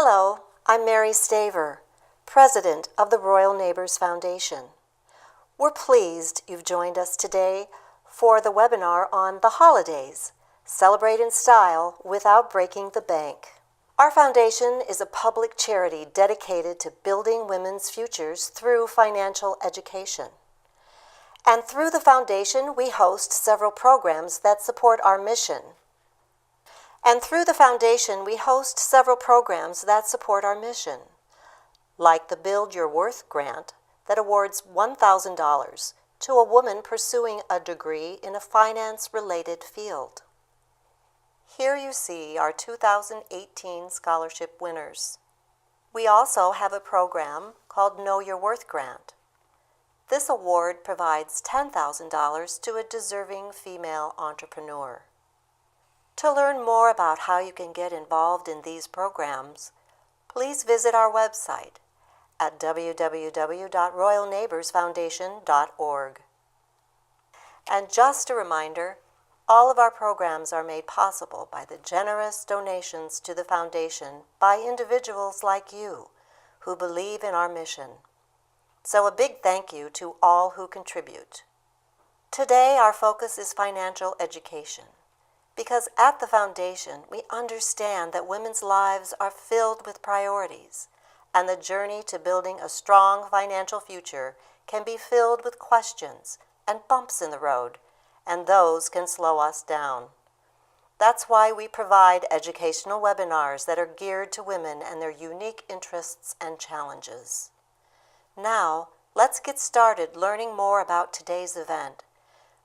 Hello, I'm Mary Staver, President of the Royal Neighbors Foundation. We're pleased you've joined us today for the webinar on the Holidaze, Celebrate in Style Without Breaking the Bank. Our foundation is a public charity dedicated to building women's futures through financial education. And through the foundation, we host several programs that support our mission. Like the Build Your Worth grant that awards $1,000 to a woman pursuing a degree in a finance-related field. Here you see our 2018 scholarship winners. We also have a program called Know Your Worth Grant. This award provides $10,000 to a deserving female entrepreneur. To learn more about how you can get involved in these programs, please visit our website at www.royalneighborsfoundation.org. And just a reminder, all of our programs are made possible by the generous donations to the foundation by individuals like you who believe in our mission. So a big thank you to all who contribute. Today our focus is financial education, because at the foundation we understand that women's lives are filled with priorities, and the journey to building a strong financial future can be filled with questions and bumps in the road, and those can slow us down. That's why we provide educational webinars that are geared to women and their unique interests and challenges. Now, let's get started learning more about today's event,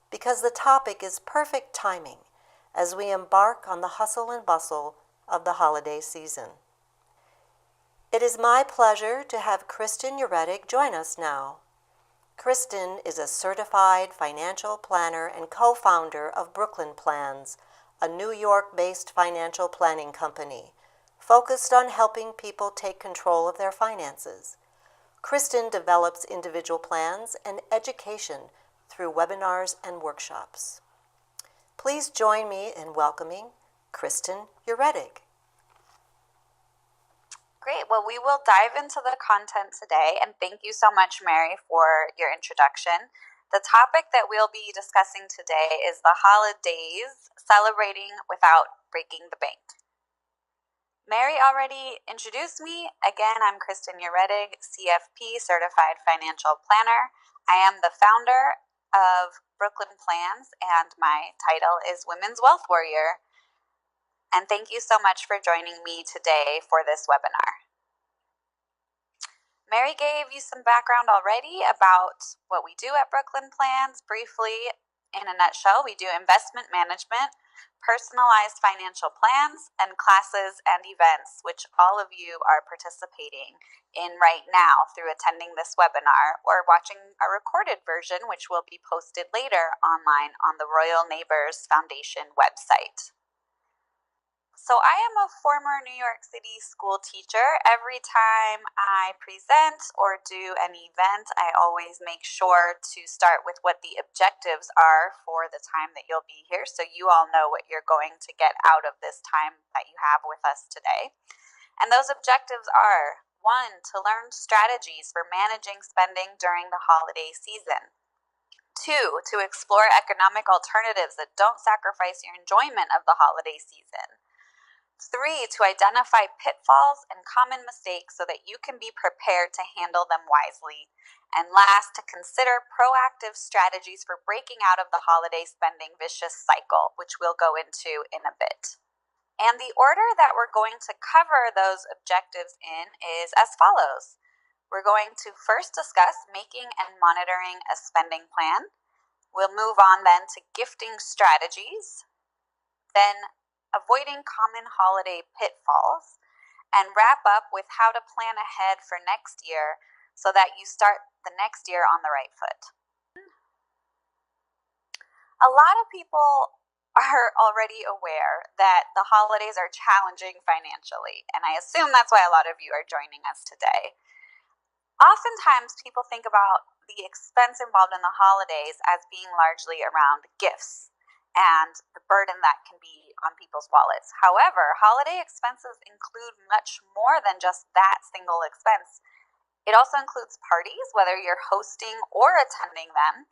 because the topic is perfect timing as we embark on the hustle and bustle of the holiday season. It is my pleasure to have Kristen Euretig join us now. Kristen is a certified financial planner and co-founder of Brooklyn Plans, a New York-based financial planning company focused on helping people take control of their finances. Kristen develops individual plans and education through webinars and workshops. Please join me in welcoming Kristen Euretig. Great. Well, we will dive into the content today, and thank you so much, Mary, for your introduction. The topic that we'll be discussing today is the Holidaze, Celebrating Without Breaking the Bank. Mary already introduced me. Again, I'm Kristen Euretig, CFP, Certified Financial Planner. I am the founder of Brooklyn Plans, and my title is Women's Wealth Warrior. And thank you so much for joining me today for this webinar. Mary gave you some background already about what we do at Brooklyn Plans. Briefly, in a nutshell, we do investment management, personalized financial plans, and classes and events, which all of you are participating in right now through attending this webinar or watching a recorded version, which will be posted later online on the Royal Neighbors Foundation website. So I am a former New York City school teacher. Every time I present or do an event, I always make sure to start with what the objectives are for the time that you'll be here, so you all know what you're going to get out of this time that you have with us today. And those objectives are: 1, to learn strategies for managing spending during the holiday season. 2, to explore economic alternatives that don't sacrifice your enjoyment of the holiday season. 3, to identify pitfalls and common mistakes so that you can be prepared to handle them wisely. And last, to consider proactive strategies for breaking out of the holiday spending vicious cycle, which we'll go into in a bit. And the order that we're going to cover those objectives in is as follows. We're going to first discuss making and monitoring a spending plan. We'll move on then to gifting strategies. Then avoiding common holiday pitfalls, and wrap up with how to plan ahead for next year so that you start the next year on the right foot. A lot of people are already aware that the holidays are challenging financially, and I assume that's why a lot of you are joining us today. Oftentimes, people think about the expense involved in the holidays as being largely around gifts. and the burden that can be on people's wallets. However, holiday expenses include much more than just that single expense. It also includes parties, whether you're hosting or attending them.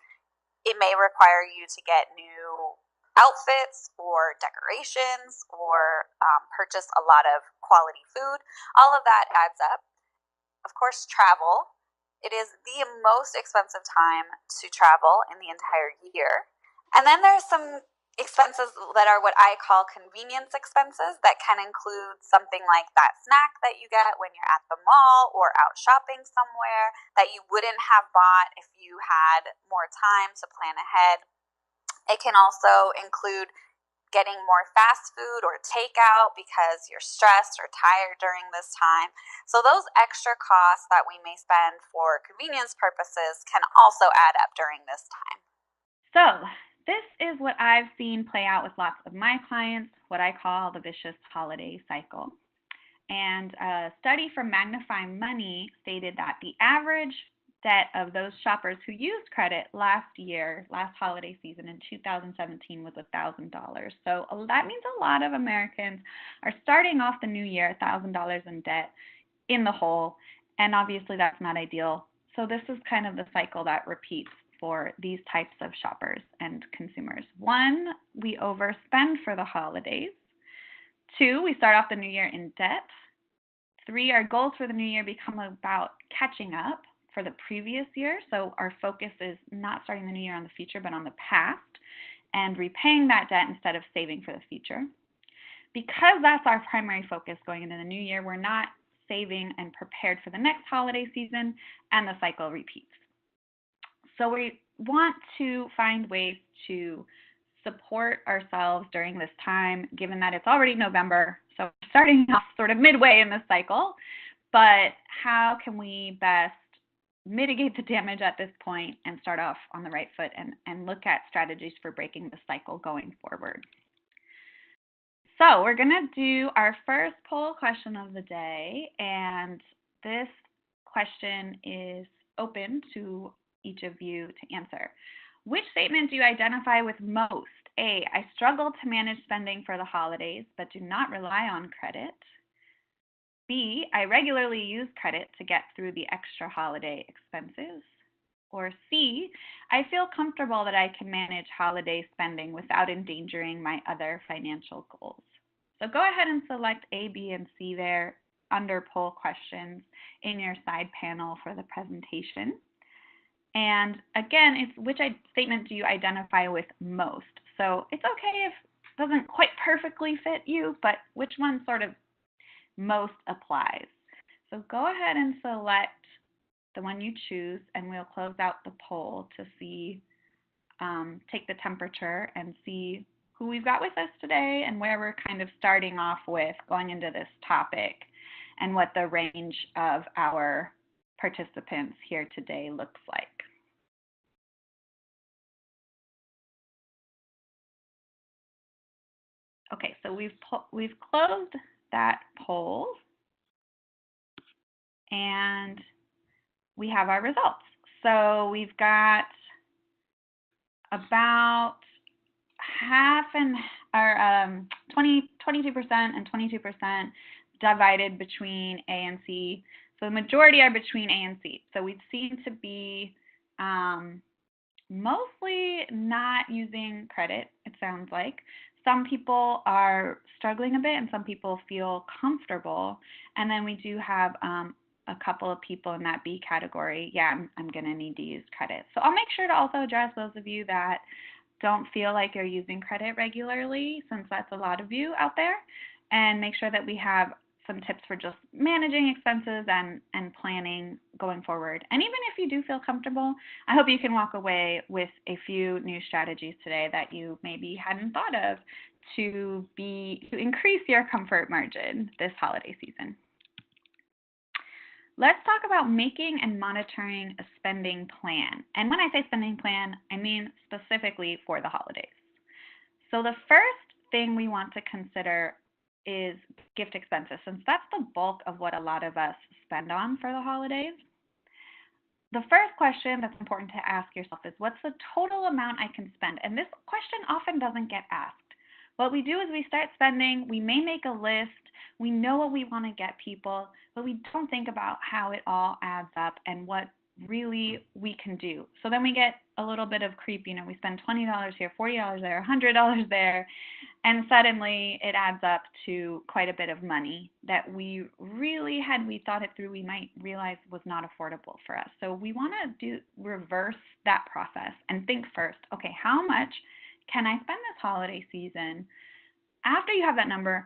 It may require you to get new outfits or decorations or purchase a lot of quality food. All of that adds up. Of course, travel. It is the most expensive time to travel in the entire year. And then there's some expenses that are what I call convenience expenses that can include something like that snack that you get when you're at the mall or out shopping somewhere that you wouldn't have bought if you had more time to plan ahead. It can also include getting more fast food or takeout because you're stressed or tired during this time. So those extra costs that we may spend for convenience purposes can also add up during this time. So this is what I've seen play out with lots of my clients, what I call the vicious holiday cycle. And a study from Magnify Money stated that the average debt of those shoppers who used credit last holiday season in 2017 was $1,000. So that means a lot of Americans are starting off the new year $1,000 in debt in the hole, and obviously that's not ideal. So this is kind of the cycle that repeats for these types of shoppers and consumers. 1, we overspend for the holidays. 2, we start off the new year in debt. 3, our goals for the new year become about catching up for the previous year. So our focus is not starting the new year on the future, but on the past and repaying that debt instead of saving for the future. Because that's our primary focus going into the new year, we're not saving and prepared for the next holiday season, and the cycle repeats. So we want to find ways to support ourselves during this time, given that it's already November, so we're starting off sort of midway in the cycle, but how can we best mitigate the damage at this point and start off on the right foot and look at strategies for breaking the cycle going forward? So we're going to do our first poll question of the day, and this question is open to each of you to answer. Which statement do you identify with most? A, I struggle to manage spending for the holidays, but do not rely on credit. B, I regularly use credit to get through the extra holiday expenses. Or C, I feel comfortable that I can manage holiday spending without endangering my other financial goals. So go ahead and select A, B, and C there under poll questions in your side panel for the presentation. And again, it's which statement do you identify with most? So it's okay if it doesn't quite perfectly fit you, but which one sort of most applies? So go ahead and select the one you choose, and we'll close out the poll to see, take the temperature and see who we've got with us today and where we're kind of starting off with going into this topic and what the range of our participants here today looks like. Okay, so we've closed that poll, and we have our results. So we've got about half and our 22% and 22% divided between A and C. So the majority are between A and C. So we seem to be mostly not using credit, it sounds like. Some people are struggling a bit and some people feel comfortable. And then we do have a couple of people in that B category. Yeah, I'm going to need to use credit. So I'll make sure to also address those of you that don't feel like you're using credit regularly, since that's a lot of you out there, and make sure that we have some tips for just managing expenses and planning going forward. And even if you do feel comfortable, I hope you can walk away with a few new strategies today that you maybe hadn't thought of to increase your comfort margin this holiday season. Let's talk about making and monitoring a spending plan. And when I say spending plan, I mean specifically for the holidays. So the first thing we want to consider is gift expenses, since that's the bulk of what a lot of us spend on for the holidays. the first question that's important to ask yourself is, what's the total amount I can spend? And this question often doesn't get asked. What we do is we start spending, we may make a list, we know what we want to get people, but we don't think about how it all adds up and what really we can do. So then we get a little bit of creep, we spend $20 here, $40 there, $100 there, and suddenly it adds up to quite a bit of money that we really, had we thought it through, we might realize was not affordable for us. So we want to reverse that process and think first, okay, how much can I spend this holiday season? After you have that number,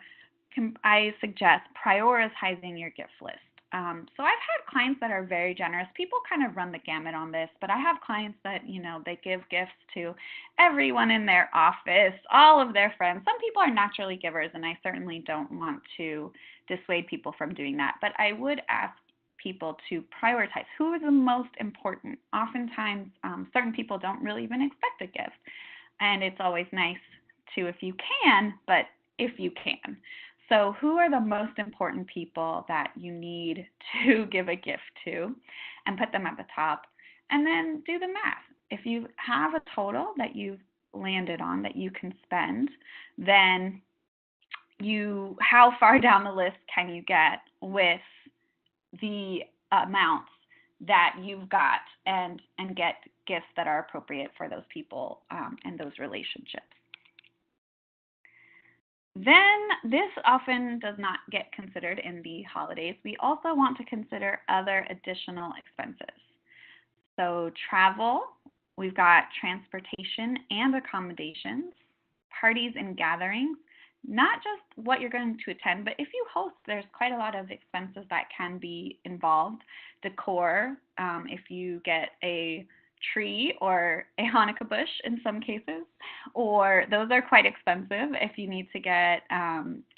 I suggest prioritizing your gift list. So I've had clients that are very generous. People kind of run the gamut on this, but I have clients that, they give gifts to everyone in their office, all of their friends. Some people are naturally givers, and I certainly don't want to dissuade people from doing that. But I would ask people to prioritize who is the most important. Oftentimes, certain people don't really even expect a gift, and it's always nice to, if you can, but if you can. So who are the most important people that you need to give a gift to, and put them at the top, and then do the math. If you have a total that you've landed on that you can spend, then how far down the list can you get with the amounts that you've got, and get gifts that are appropriate for those people and those relationships. Then this often does not get considered in the holidays. We also want to consider other additional expenses. So travel, we've got transportation and accommodations, parties and gatherings, not just what you're going to attend, but if you host, there's quite a lot of expenses that can be involved. Decor, if you get a tree or a Hanukkah bush in some cases, or those are quite expensive if you need to get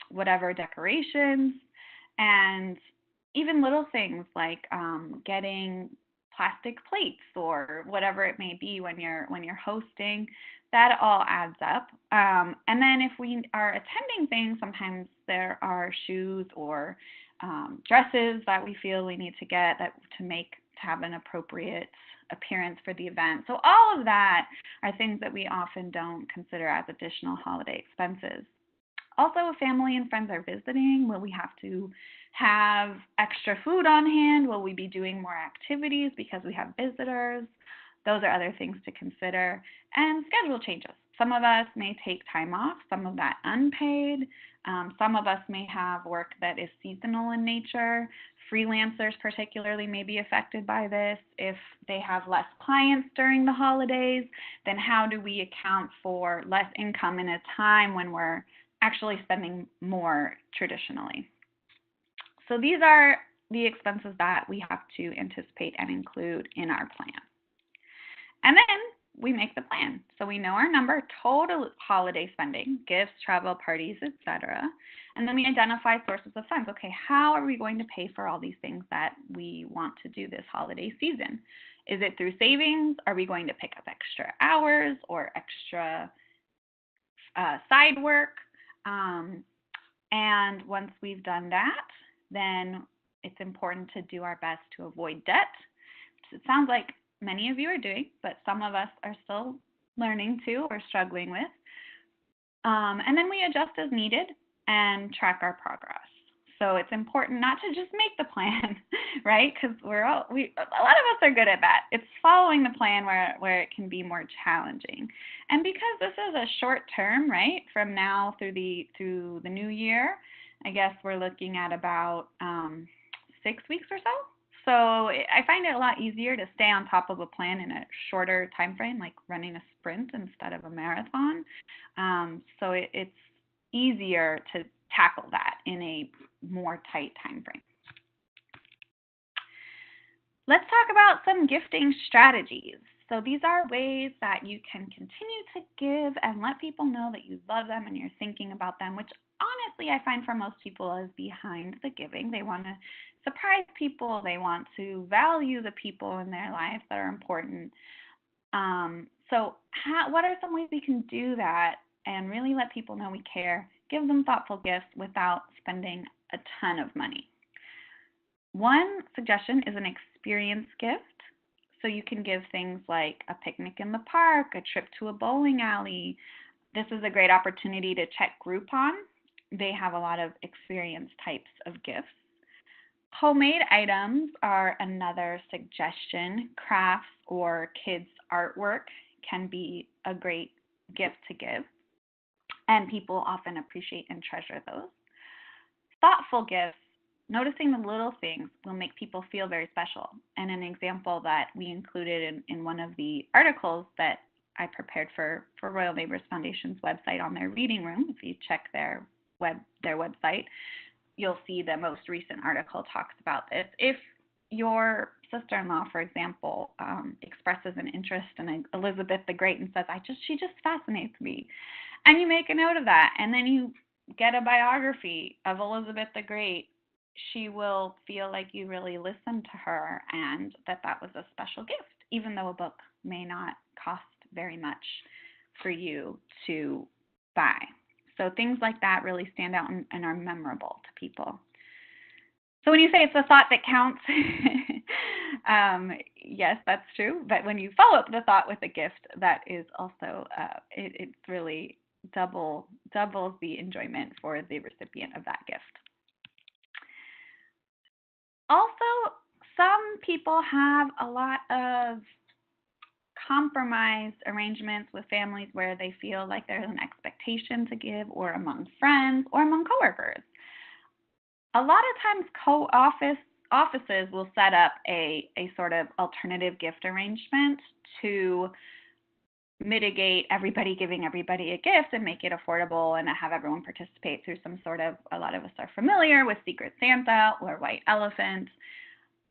whatever decorations, and even little things like getting plastic plates or whatever it may be when you're hosting. That all adds up. And then if we are attending things, sometimes there are shoes or dresses that we feel we need to get to have an appropriate appearance for the event. So all of that are things that we often don't consider as additional holiday expenses. Also, if family and friends are visiting, will we have to have extra food on hand? Will we be doing more activities because we have visitors? Those are other things to consider. And schedule changes. Some of us may take time off, some of that unpaid. Some of us may have work that is seasonal in nature. Freelancers particularly may be affected by this. If they have less clients during the holidays, then how do we account for less income in a time when we're actually spending more traditionally? So these are the expenses that we have to anticipate and include in our plan. And then we make the plan. So we know our number, total holiday spending, gifts, travel, parties, etc. And then we identify sources of funds. Okay, how are we going to pay for all these things that we want to do this holiday season? Is it through savings? Are we going to pick up extra hours or extra side work? And once we've done that, then it's important to do our best to avoid debt. It sounds like many of you are doing, but some of us are still learning to or struggling with. And then we adjust as needed and track our progress. So it's important not to just make the plan, right? Because a lot of us are good at that. It's following the plan where it can be more challenging. And because this is a short term, right, from now through the new year, I guess we're looking at about 6 weeks or so. So I find it a lot easier to stay on top of a plan in a shorter time frame, like running a sprint instead of a marathon. So it's easier to tackle that in a more tight time frame. Let's talk about some gifting strategies. So these are ways that you can continue to give and let people know that you love them and you're thinking about them, which honestly I find for most people is behind the giving. They want to surprise people. They want to value the people in their lives that are important. So what are some ways we can do that and really let people know we care, give them thoughtful gifts without spending a ton of money? One suggestion is an experience gift. So you can give things like a picnic in the park, a trip to a bowling alley. This is a great opportunity to check Groupon. They have a lot of experience types of gifts. Homemade items are another suggestion. Crafts or kids' artwork can be a great gift to give, and people often appreciate and treasure those. Thoughtful gifts, noticing the little things, will make people feel very special. And an example that we included in one of the articles that I prepared for Royal Neighbors Foundation's website on their reading room, if you check their website, you'll see the most recent article talks about this. If your sister-in-law, for example, expresses an interest in Elizabeth the Great and says, she just fascinates me, and you make a note of that, and then you get a biography of Elizabeth the Great, she will feel like you really listened to her and that was a special gift, even though a book may not cost very much for you to buy. So things like that really stand out and are memorable to people. So when you say it's the thought that counts, yes, that's true. But when you follow up the thought with a gift, that is also, it's really doubles the enjoyment for the recipient of that gift. Also, some people have a lot of compromised arrangements with families where they feel like there's an expectation to give, or among friends or among coworkers. A lot of times offices will set up a sort of alternative gift arrangement to mitigate everybody giving everybody a gift and make it affordable and have everyone participate through some sort of, a lot of us are familiar with Secret Santa or White Elephant.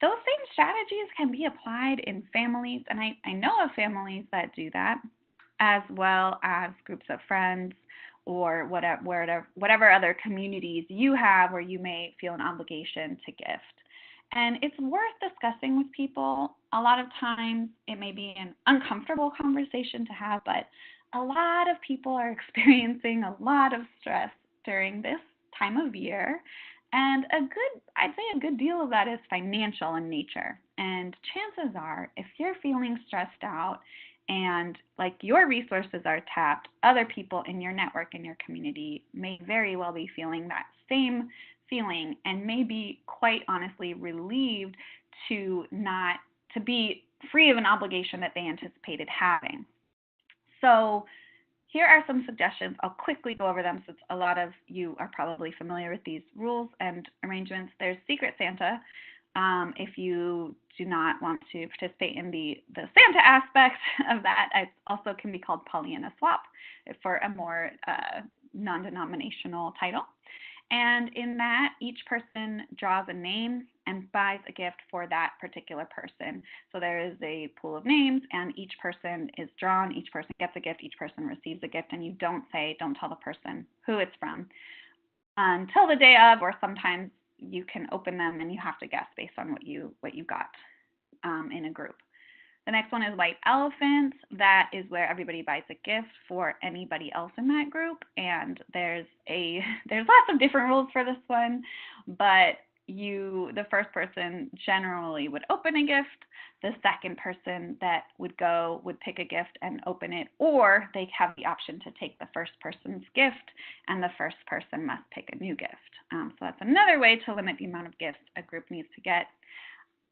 Those same strategies can be applied in families, and I know of families that do that, as well as groups of friends or whatever other communities you have where you may feel an obligation to gift. And it's worth discussing with people. A lot of times it may be an uncomfortable conversation to have, but a lot of people are experiencing a lot of stress during this time of year. And I'd say a good deal of that is financial in nature. And chances are, if you're feeling stressed out and like your resources are tapped, other people in your network, in your community, may very well be feeling that same feeling and may be quite honestly relieved to be free of an obligation that they anticipated having. So here are some suggestions. I'll quickly go over them since a lot of you are probably familiar with these rules and arrangements. There's Secret Santa. If you do not want to participate in the Santa aspect of that, it also can be called Pollyanna Swap for a more non-denominational title. And in that, each person draws a name and buys a gift for that particular person. So there is a pool of names, and each person is drawn, each person gets a gift, each person receives a gift, and you don't tell the person who it's from until the day of, or sometimes you can open them and you have to guess based on what you got in a group. The next one is White Elephant. That is where everybody buys a gift for anybody else in that group, and there's lots of different rules for this one, but the first person generally would open a gift. The second person that would pick a gift and open it, or they have the option to take the first person's gift, and the first person must pick a new gift. So that's another way to limit the amount of gifts a group needs to get.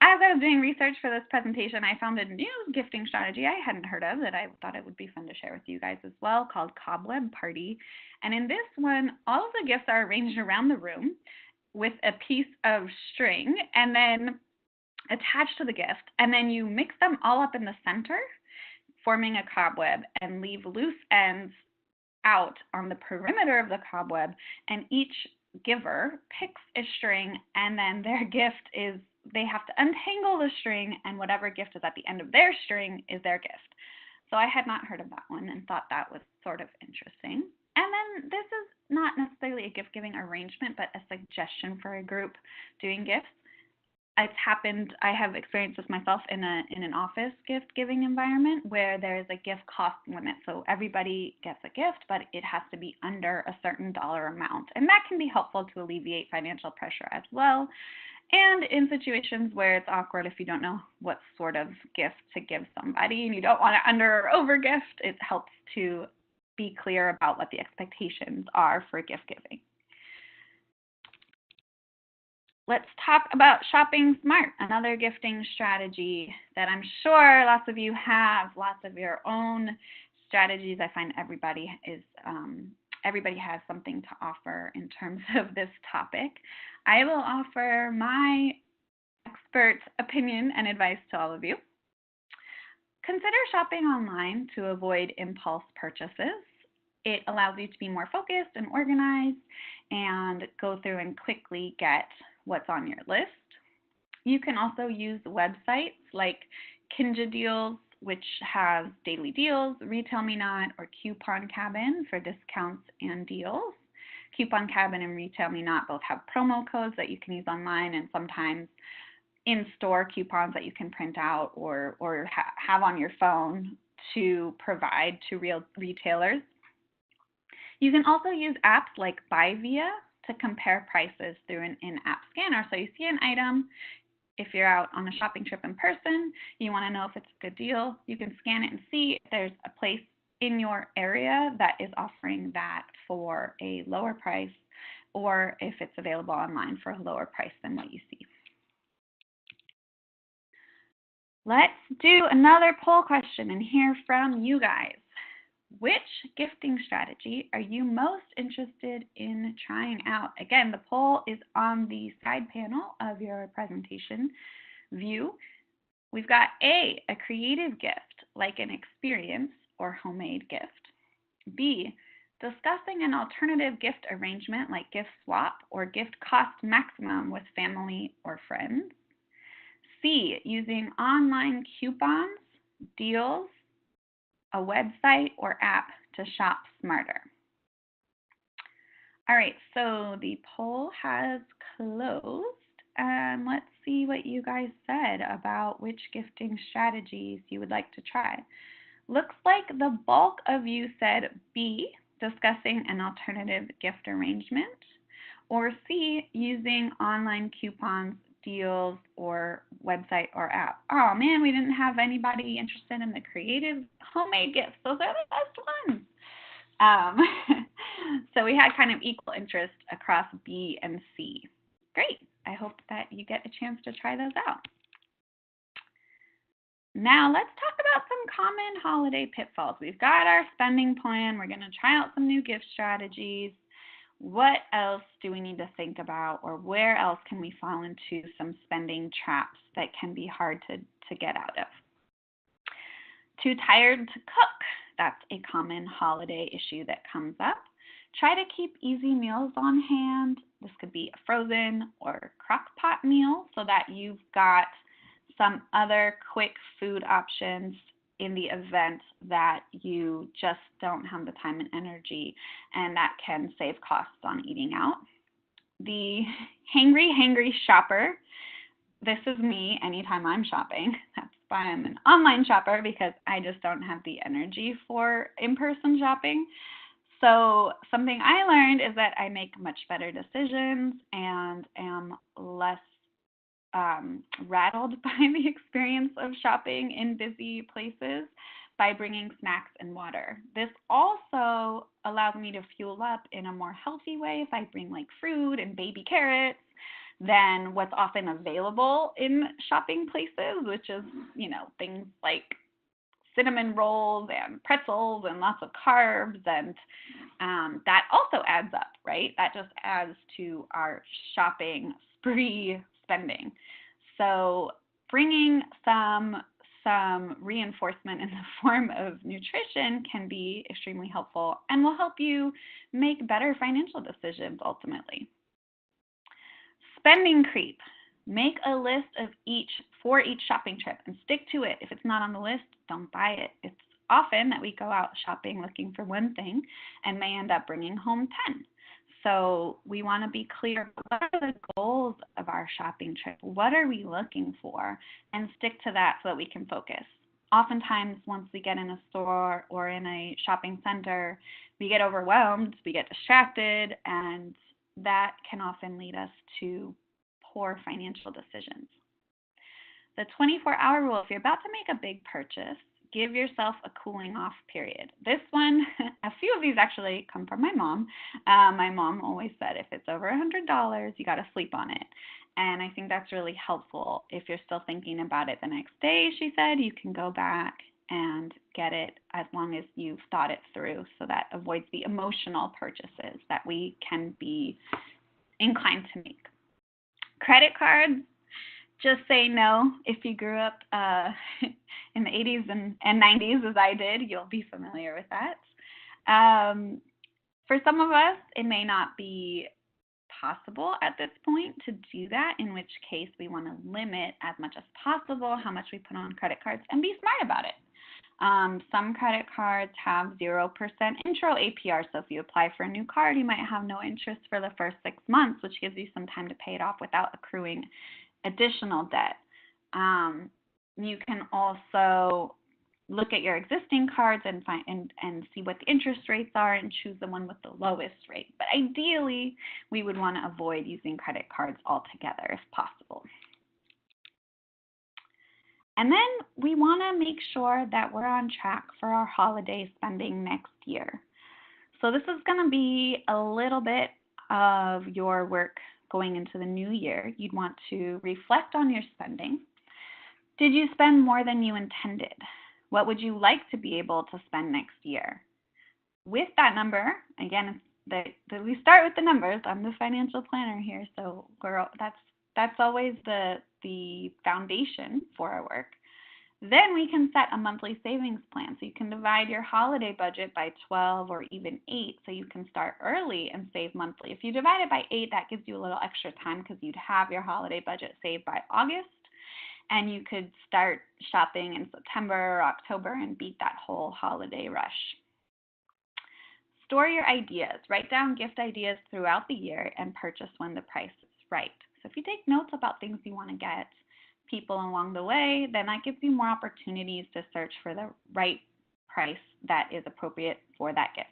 As I was doing research for this presentation, I found a new gifting strategy I hadn't heard of that I thought it would be fun to share with you guys as well, called Cobweb Party. And in this one, all of the gifts are arranged around the room with a piece of string and then attached to the gift. And then you mix them all up in the center, forming a cobweb, and leave loose ends out on the perimeter of the cobweb. And each giver picks a string, and then their gift is, they have to untangle the string, and whatever gift is at the end of their string is their gift. So I had not heard of that one and thought that was sort of interesting. And then this is not necessarily a gift-giving arrangement, but a suggestion for a group doing gifts. It's happened, I have experienced this myself in an office gift-giving environment where there is a gift cost limit. So everybody gets a gift, but it has to be under a certain dollar amount. And that can be helpful to alleviate financial pressure as well. And in situations where it's awkward, if you don't know what sort of gift to give somebody and you don't want to under or over gift, it helps to be clear about what the expectations are for gift giving. Let's talk about shopping smart, another gifting strategy that I'm sure lots of you have, lots of your own strategies. I find everybody has something to offer in terms of this topic. I will offer my expert opinion and advice to all of you. Consider shopping online to avoid impulse purchases. It allows you to be more focused and organized and go through and quickly get what's on your list. You can also use websites like Kinja Deals, which has daily deals, Retail Me Not, or Coupon Cabin for discounts and deals. Coupon Cabin and Retail Me Not both have promo codes that you can use online, and sometimes in-store coupons that you can print out or have on your phone to provide to real retailers. You can also use apps like BuyVia to compare prices through an in-app scanner. So you see an item, if you're out on a shopping trip in person, you want to know if it's a good deal, you can scan it and see if there's a place in your area that is offering that for a lower price, or if it's available online for a lower price than what you see. Let's do another poll question and hear from you guys. Which gifting strategy are you most interested in trying out? Again, the poll is on the side panel of your presentation view. We've got A, a creative gift like an experience or homemade gift. B, discussing an alternative gift arrangement like gift swap or gift cost maximum with family or friends. C, using online coupons, deals, a website or app to shop smarter. All right, so the poll has closed, and let's see what you guys said about which gifting strategies you would like to try. Looks like the bulk of you said B, discussing an alternative gift arrangement, or C, using online coupons, deals, or website or app. Oh man, we didn't have anybody interested in the creative homemade gifts. Those are the best ones. So we had kind of equal interest across B and C. Great. I hope that you get a chance to try those out. Now let's talk about some common holiday pitfalls. We've got our spending plan. We're going to try out some new gift strategies. What else do we need to think about, or where else can we fall into some spending traps that can be hard to get out of? Too tired to cook. That's a common holiday issue that comes up. Try to keep easy meals on hand. This could be a frozen or crock pot meal so that you've got some other quick food options in the event that you just don't have the time and energy, and that can save costs on eating out. The hangry shopper. This is me anytime I'm shopping. That's why I'm an online shopper, because I just don't have the energy for in-person shopping. So something I learned is that I make much better decisions and am less rattled by the experience of shopping in busy places by bringing snacks and water. This also allows me to fuel up in a more healthy way if I bring like fruit and baby carrots than what's often available in shopping places, which is, things like cinnamon rolls and pretzels and lots of carbs, and that also adds up, right? That just adds to our shopping spree spending. So bringing some reinforcement in the form of nutrition can be extremely helpful and will help you make better financial decisions ultimately. Spending creep. Make a list of for each shopping trip and stick to it. If it's not on the list, don't buy it. It's often that we go out shopping looking for one thing and may end up bringing home 10. So we want to be clear, what are the goals of our shopping trip? What are we looking for? And stick to that so that we can focus. Oftentimes, once we get in a store or in a shopping center, we get overwhelmed, we get distracted, and that can often lead us to poor financial decisions. The 24-hour rule, if you're about to make a big purchase, give yourself a cooling off period. This one, a few of these actually come from my mom. My mom always said if it's over $100, you got to sleep on it. And I think that's really helpful. If you're still thinking about it the next day, she said, you can go back and get it as long as you've thought it through, so that avoids the emotional purchases that we can be inclined to make. Credit cards, just say no. If you grew up in the 80s and 90s as I did, you'll be familiar with that. For some of us, it may not be possible at this point to do that, in which case we want to limit as much as possible how much we put on credit cards and be smart about it. Some credit cards have 0% intro APR, so if you apply for a new card, you might have no interest for the first 6 months, which gives you some time to pay it off without accruing additional debt. You can also look at your existing cards and see what the interest rates are and choose the one with the lowest rate. But ideally, we would want to avoid using credit cards altogether if possible. And then we want to make sure that we're on track for our holiday spending next year. So this is going to be a little bit of your work going into the new year. You'd want to reflect on your spending. Did you spend more than you intended? What would you like to be able to spend next year? With that number, again, we start with the numbers. I'm the financial planner here, so that's always the foundation for our work. Then we can set a monthly savings plan. So you can divide your holiday budget by 12 or even 8, so you can start early and save monthly. If you divide it by 8, that gives you a little extra time because you'd have your holiday budget saved by August, and you could start shopping in September or October and beat that whole holiday rush. Store your ideas. Write down gift ideas throughout the year and purchase when the price is right. So if you take notes about things you want to get people along the way, then that gives you more opportunities to search for the right price that is appropriate for that gift.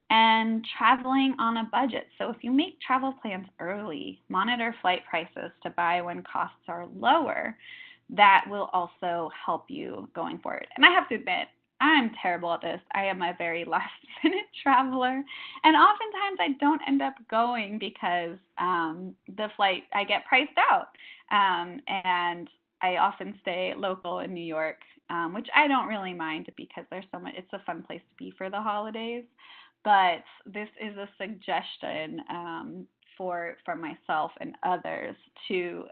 And traveling on a budget. So if you make travel plans early, monitor flight prices to buy when costs are lower, that will also help you going forward. And I have to admit, I'm terrible at this. I am a very last-minute traveler, and oftentimes I don't end up going because the flight, I get priced out, and I often stay local in New York, which I don't really mind because there's so much. It's a fun place to be for the holidays. But this is a suggestion for myself and others to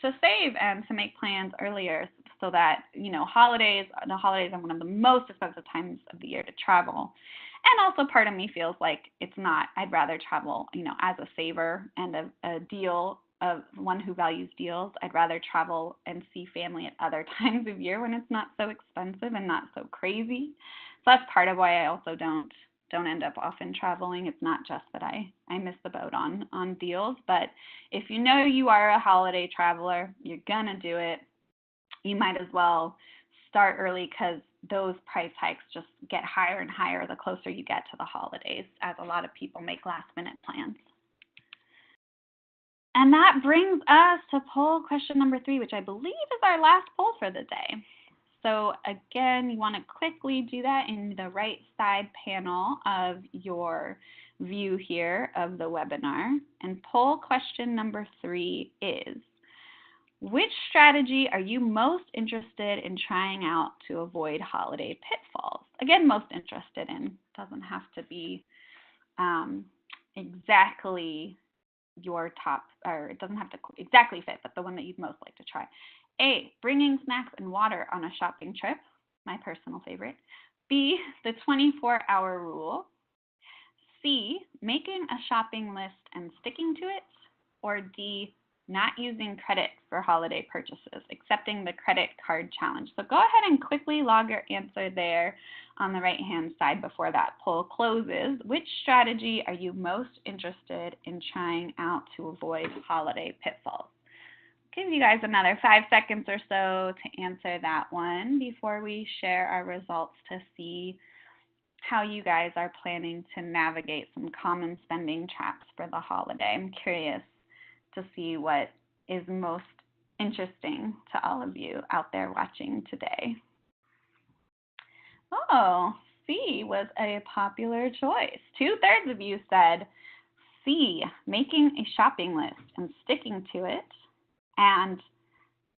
save and to make plans earlier, so that the holidays are one of the most expensive times of the year to travel. And also part of me feels like it's not. I'd rather travel, as a saver and a deal of one who values deals. I'd rather travel and see family at other times of year when it's not so expensive and not so crazy. So that's part of why I also don't end up often traveling. It's not just that I miss the boat on deals, but if you know you are a holiday traveler, you're gonna do it, you might as well start early, because those price hikes just get higher and higher the closer you get to the holidays, as a lot of people make last minute plans. And that brings us to poll question number 3, which I believe is our last poll for the day. So again, you want to quickly do that in the right side panel of your view here of the webinar. And poll question number 3 is, which strategy are you most interested in trying out to avoid holiday pitfalls? Again, most interested in. Doesn't have to be exactly your top, or it doesn't have to exactly fit, but the one that you'd most like to try. A, bringing snacks and water on a shopping trip, my personal favorite. B, the 24-hour rule. C, making a shopping list and sticking to it. Or D, not using credit for holiday purchases, accepting the credit card challenge. So go ahead and quickly log your answer there on the right-hand side before that poll closes. Which strategy are you most interested in trying out to avoid holiday pitfalls? Give you guys another 5 seconds or so to answer that one before we share our results to see how you guys are planning to navigate some common spending traps for the holiday. I'm curious to see what is most interesting to all of you out there watching today. Oh, C was a popular choice. 2/3 of you said C, making a shopping list and sticking to it. And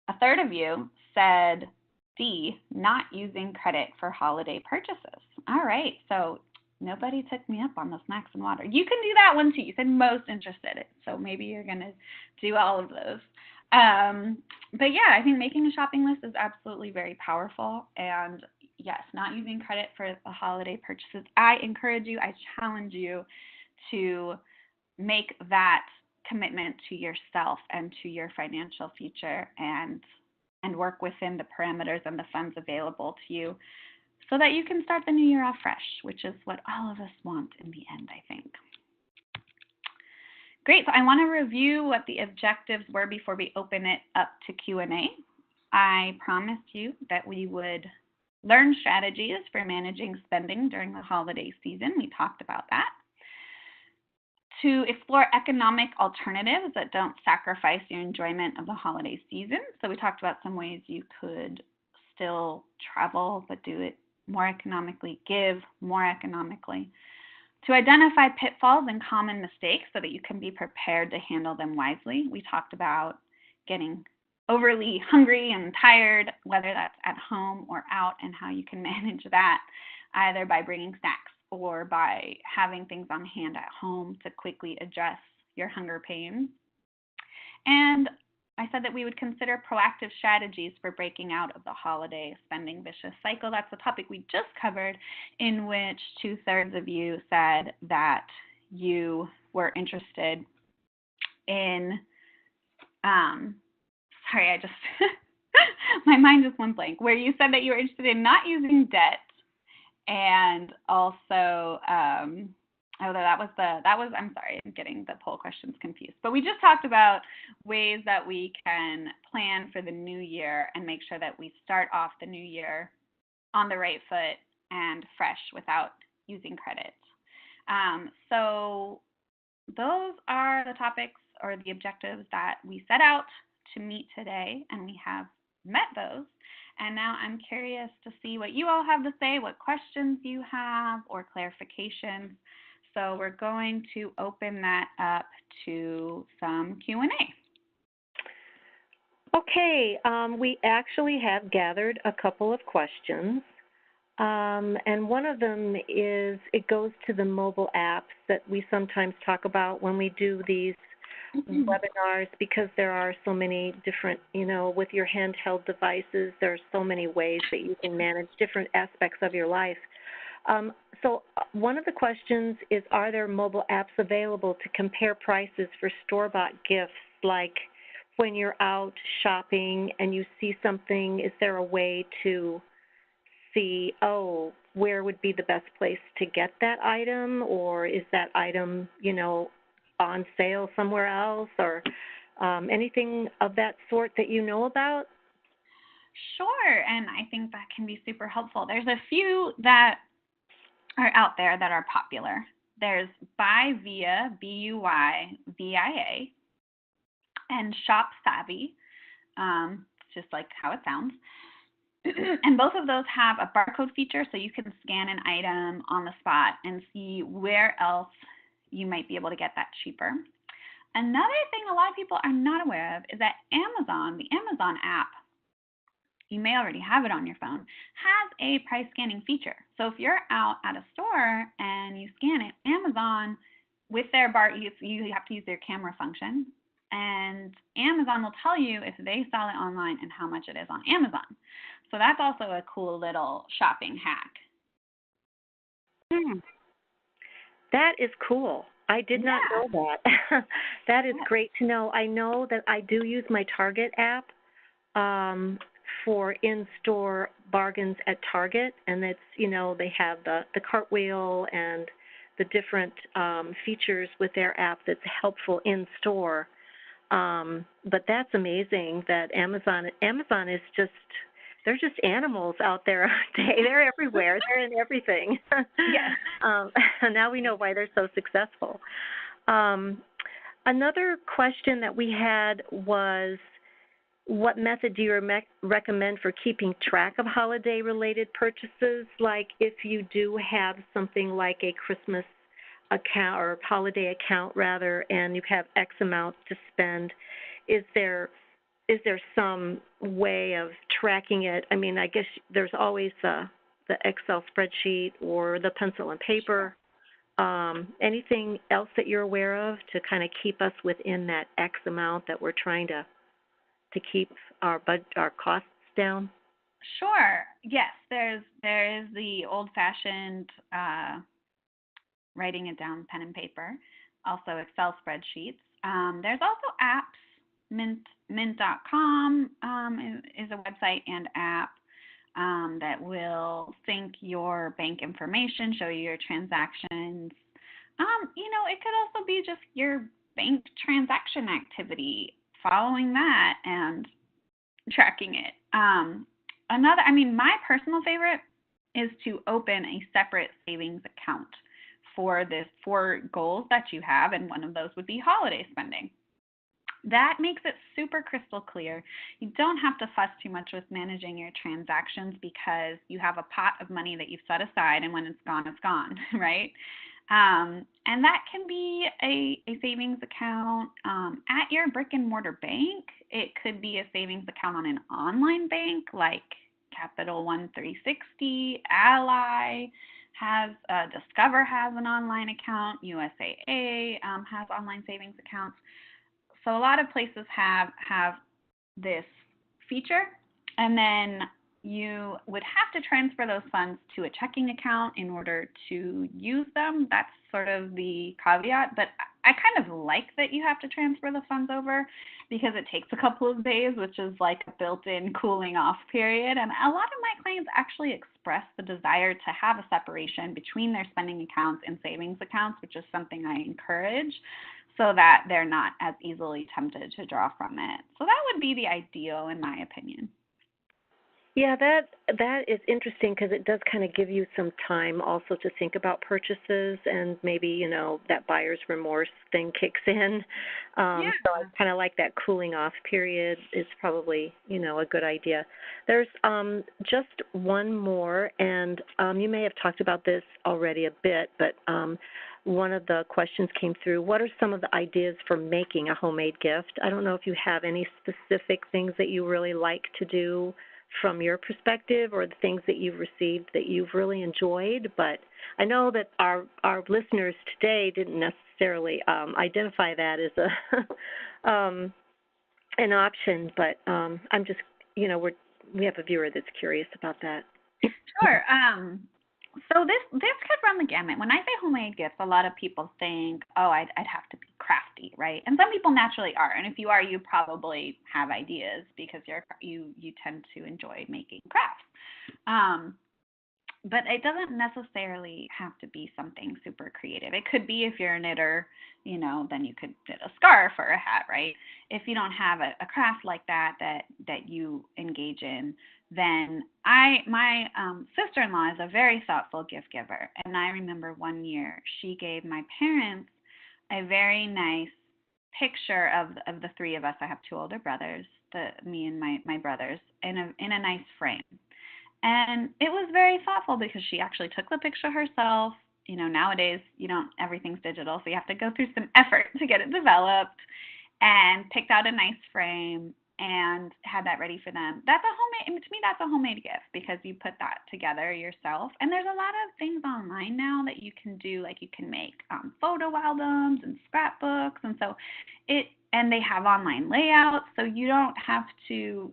1/3 of you said D, not using credit for holiday purchases. All right, so nobody took me up on the snacks and water. You can do that one too. You said most interested, so maybe you're going to do all of those. But yeah, I think making a shopping list is absolutely very powerful. And yes, not using credit for the holiday purchases. I encourage you, I challenge you to make that commitment to yourself and to your financial future, and work within the parameters and the funds available to you so that you can start the new year off fresh, which is what all of us want in the end, I think. Great, so I want to review what the objectives were before we open it up to Q&A. I promised you that we would learn strategies for managing spending during the holiday season. We talked about that. To explore economic alternatives that don't sacrifice your enjoyment of the holiday season. So we talked about some ways you could still travel, but do it more economically, give more economically. To identify pitfalls and common mistakes so that you can be prepared to handle them wisely. We talked about getting overly hungry and tired, whether that's at home or out, and how you can manage that either by bringing snacks or by having things on hand at home to quickly address your hunger pains. And I said that we would consider proactive strategies for breaking out of the holiday spending vicious cycle. That's the topic we just covered, in which 2/3 of you said that you were interested in, sorry, I just, my mind just went blank, where you said that you were interested in not using debt. And also, I'm sorry, I'm getting the poll questions confused. But we just talked about ways that we can plan for the new year and make sure that we start off the new year on the right foot and fresh without using credit. So those are the topics or the objectives that we set out to meet today, and we have met those. And now I'm curious to see what you all have to say, what questions you have or clarifications. So we're going to open that up to some Q&A. Okay, we actually have gathered a couple of questions. And one of them is, it goes to the mobile apps that we sometimes talk about when we do these webinars, because there are so many different, with your handheld devices, there are so many ways that you can manage different aspects of your life. So one of the questions is, are there mobile apps available to compare prices for store-bought gifts, like when you're out shopping and you see something, is there a way to see, oh, where would be the best place to get that item, or is that item, on sale somewhere else, or anything of that sort that you know about? Sure, and I think that can be super helpful. There's a few that are out there that are popular. There's BuyVia, BuyVia, and Shop Savvy, just like how it sounds. And both of those have a barcode feature, so you can scan an item on the spot and see where else you might be able to get that cheaper. Another thing a lot of people are not aware of is that Amazon, the Amazon app, you may already have it on your phone, has a price scanning feature. So if you're out at a store and you scan it, Amazon, with their you have to use their camera function, and Amazon will tell you if they sell it online and how much it is on Amazon. So that's also a cool little shopping hack. That is cool. I did not know that. That is great to know. I know that I do use my Target app for in-store bargains at Target, and it's, they have the cartwheel and the different features with their app that's helpful in-store. But that's amazing that Amazon is just, they're just animals out there, aren't they? They're everywhere. They're in everything. Yes. Now we know why they're so successful. Another question that we had was, what method do you recommend for keeping track of holiday-related purchases? Like if you do have something like a Christmas account or holiday account rather, and you have X amount to spend, is there some way of tracking it? I mean, I guess there's always the Excel spreadsheet or the pencil and paper. Anything else that you're aware of to kind of keep us within that X amount that we're trying to keep our costs down? Sure. Yes, there is the old-fashioned writing it down, pen and paper, also Excel spreadsheets. There's also apps. Mint.com is a website and app that will sync your bank information, show you your transactions. It could also be just your bank transaction activity, following that and tracking it. My personal favorite is to open a separate savings account for the 4 goals that you have, and one of those would be holiday spending. That makes it super crystal clear. You don't have to fuss too much with managing your transactions because you have a pot of money that you've set aside, and when it's gone, right? And that can be a savings account at your brick and mortar bank. It could be a savings account on an online bank like Capital One 360, Ally has, Discover has an online account, USAA has online savings accounts. So a lot of places have this feature, and then you would have to transfer those funds to a checking account in order to use them. That's sort of the caveat, but I kind of like that you have to transfer the funds over because it takes a couple of days, which is like a built-in cooling off period. And a lot of my clients actually express the desire to have a separation between their spending accounts and savings accounts, which is something I encourage, so that they're not as easily tempted to draw from it. So that would be the ideal, in my opinion. Yeah, that is interesting because it does kind of give you some time also to think about purchases, and maybe, that buyer's remorse thing kicks in. Yeah. So I kind of like that cooling off period is probably, a good idea. There's just one more, and you may have talked about this already a bit, but one of the questions came through. What are some of the ideas for making a homemade gift? I don't know if you have any specific things that you really like to do from your perspective, or the things that you've received that you've really enjoyed, but I know that our listeners today didn't necessarily identify that as an option, but I'm just, we have a viewer that's curious about that. Sure. So this could run the gamut. When I say homemade gifts, a lot of people think, oh, I'd have to be crafty, right? And some people naturally are. And if you are, you probably have ideas because you tend to enjoy making crafts. But it doesn't necessarily have to be something super creative. It could be, if you're a knitter, then you could knit a scarf or a hat, right? If you don't have a craft like that you engage in, then my sister-in-law is a very thoughtful gift giver. And I remember one year she gave my parents a very nice picture of the 3 of us. I have 2 older brothers, me and my brothers, in a nice frame. And it was very thoughtful because she actually took the picture herself. Nowadays, everything's digital, so you have to go through some effort to get it developed, and picked out a nice frame and had that ready for them. To me, that's a homemade gift because you put that together yourself. And there's a lot of things online now that you can do, like you can make photo albums and scrapbooks, and they have online layouts, so you don't have to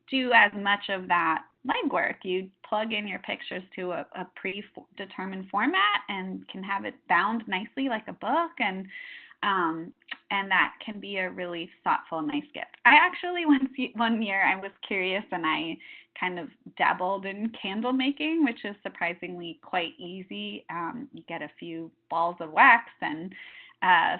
do as much of that legwork. You plug in your pictures to a predetermined format and can have it bound nicely like a book, and that can be a really thoughtful, nice gift. I actually, one year, I was curious and I kind of dabbled in candle making, which is surprisingly quite easy. You get a few balls of wax and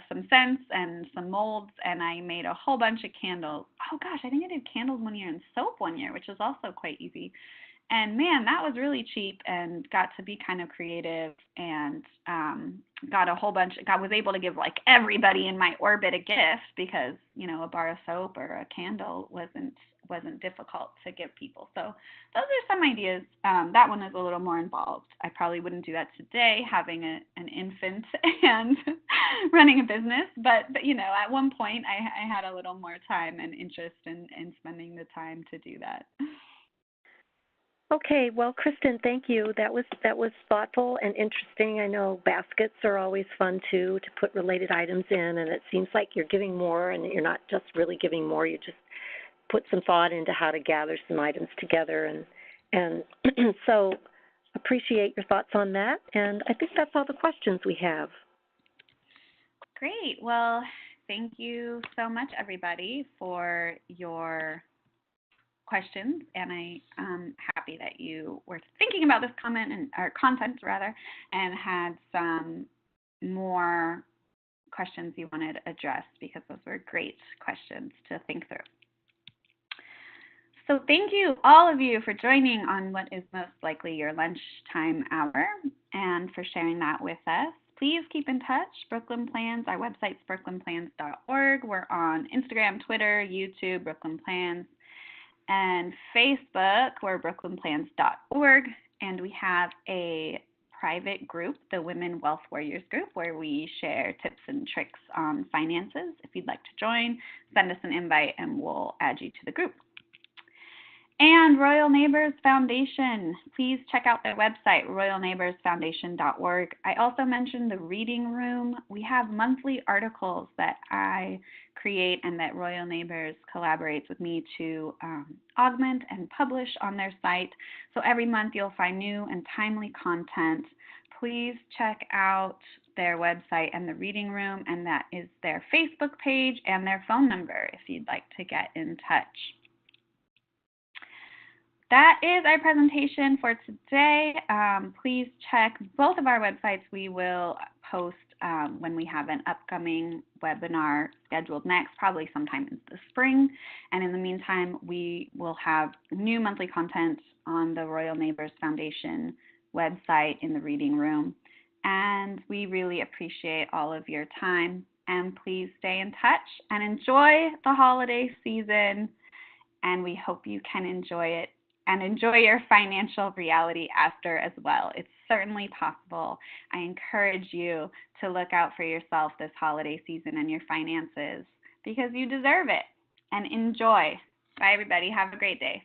some scents and some molds, and I made a whole bunch of candles. Oh gosh, I think I did candles one year and soap one year, which is also quite easy. And man, that was really cheap, and got to be kind of creative, and got a whole bunch, was able to give like everybody in my orbit a gift, because, you know, a bar of soap or a candle wasn't difficult to give people. So those are some ideas. That one is a little more involved. I probably wouldn't do that today, having an infant and running a business, but you know, at one point I had a little more time and interest in spending the time to do that. Okay, well, Kristen, thank you. That was thoughtful and interesting. I know baskets are always fun too, to put related items in, and it seems like you're giving more, and you're not just really giving more. You just put some thought into how to gather some items together, and so appreciate your thoughts on that. And I think that's all the questions we have. Great. Well, thank you so much, everybody, for your questions, and I'm happy that you were thinking about this content rather, and had some more questions you wanted addressed, because those were great questions to think through. So thank you, all of you, for joining on what is most likely your lunchtime hour, and for sharing that with us. Please keep in touch. Brooklyn Plans, our website's brooklynplans.org. We're on Instagram, Twitter, YouTube, Brooklyn Plans, and Facebook, we're brooklynplans.org, and we have a private group, the Women Wealth Warriors group, where we share tips and tricks on finances. If you'd like to join, send us an invite and we'll add you to the group. And Royal Neighbors Foundation, please check out their website, royalneighborsfoundation.org. I also mentioned the reading room. We have monthly articles that I create and that Royal Neighbors collaborates with me to augment and publish on their site. So every month you'll find new and timely content. Please check out their website and the reading room, and that is their Facebook page and their phone number if you'd like to get in touch. That is our presentation for today. Please check both of our websites. We will post when we have an upcoming webinar scheduled next, probably sometime in the spring. And in the meantime, we will have new monthly content on the Royal Neighbors Foundation website in the reading room. And we really appreciate all of your time. And please stay in touch and enjoy the holiday season. And we hope you can enjoy it and enjoy your financial reality after as well. It's certainly possible. I encourage you to look out for yourself this holiday season and your finances, because you deserve it. And enjoy. Bye, everybody. Have a great day.